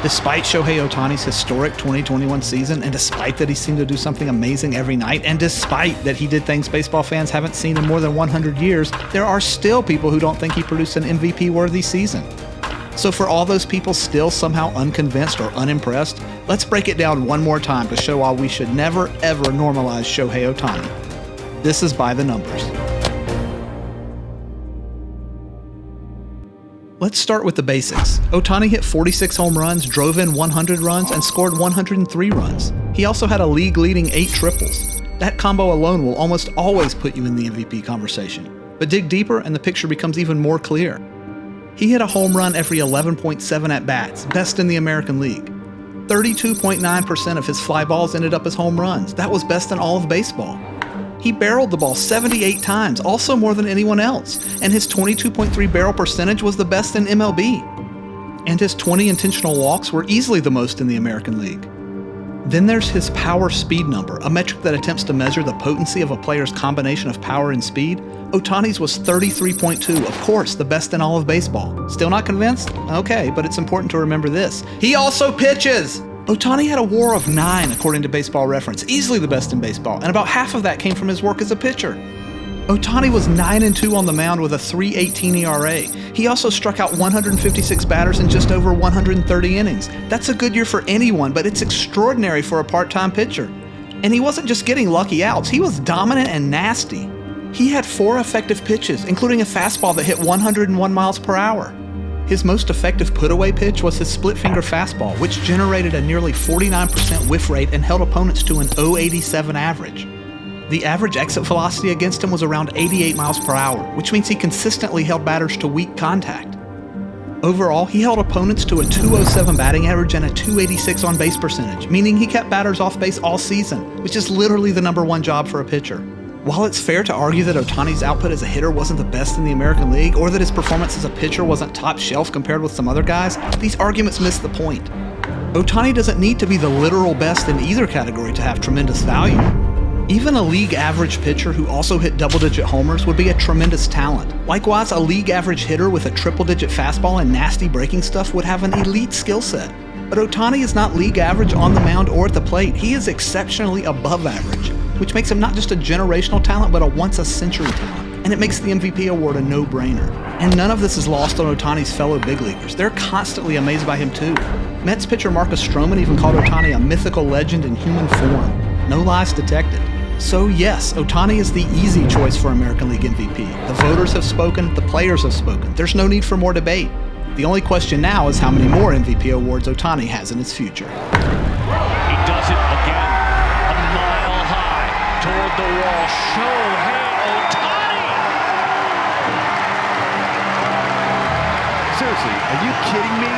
Despite Shohei Ohtani's historic 2021 season, and despite that he seemed to do something amazing every night, and despite that he did things baseball fans haven't seen in more than 100 years, there are still people who don't think he produced an MVP-worthy season. So for all those people still somehow unconvinced or unimpressed, let's break it down one more time to show why we should never, ever normalize Shohei Ohtani. This is By the Numbers. Let's start with the basics. Ohtani hit 46 home runs, drove in 100 runs, and scored 103 runs. He also had a league-leading 8 triples. That combo alone will almost always put you in the MVP conversation. But dig deeper and the picture becomes even more clear. He hit a home run every 11.7 at-bats, best in the American League. 32.9% of his fly balls ended up as home runs. That was best in all of baseball. He barreled the ball 78 times, also more than anyone else, and his 22.3 barrel percentage was the best in MLB. And his 20 intentional walks were easily the most in the American League. Then there's his power speed number, a metric that attempts to measure the potency of a player's combination of power and speed. Ohtani's was 33.2, of course, the best in all of baseball. Still not convinced? Okay, but it's important to remember this. He also pitches! Ohtani had a WAR of 9 according to Baseball Reference, easily the best in baseball, and about half of that came from his work as a pitcher. Ohtani was 9-2 on the mound with a 3.18 ERA. He also struck out 156 batters in just over 130 innings. That's a good year for anyone, but it's extraordinary for a part-time pitcher. And he wasn't just getting lucky outs, he was dominant and nasty. He had 4 effective pitches, including a fastball that hit 101 miles per hour. His most effective put-away pitch was his split-finger fastball, which generated a nearly 49% whiff rate and held opponents to an .087 average. The average exit velocity against him was around 88 miles per hour, which means he consistently held batters to weak contact. Overall, he held opponents to a .207 batting average and a .286 on-base percentage, meaning he kept batters off base all season, which is literally the #1 job for a pitcher. While it's fair to argue that Ohtani's output as a hitter wasn't the best in the American League, or that his performance as a pitcher wasn't top shelf compared with some other guys, these arguments miss the point. Ohtani doesn't need to be the literal best in either category to have tremendous value. Even a league average pitcher who also hit double-digit homers would be a tremendous talent. Likewise, a league average hitter with a triple-digit fastball and nasty breaking stuff would have an elite skill set. But Ohtani is not league average on the mound or at the plate. He is exceptionally above average, which makes him not just a generational talent, but a once-a-century talent. And it makes the MVP award a no-brainer. And none of this is lost on Ohtani's fellow big leaguers. They're constantly amazed by him too. Mets pitcher Marcus Stroman even called Ohtani a mythical legend in human form. No lies detected. So yes, Ohtani is the easy choice for American League MVP. The voters have spoken, the players have spoken. There's no need for more debate. The only question now is how many more MVP awards Ohtani has in his future. He does it again. A mile high toward the wall. Shohei Ohtani! Seriously, are you kidding me?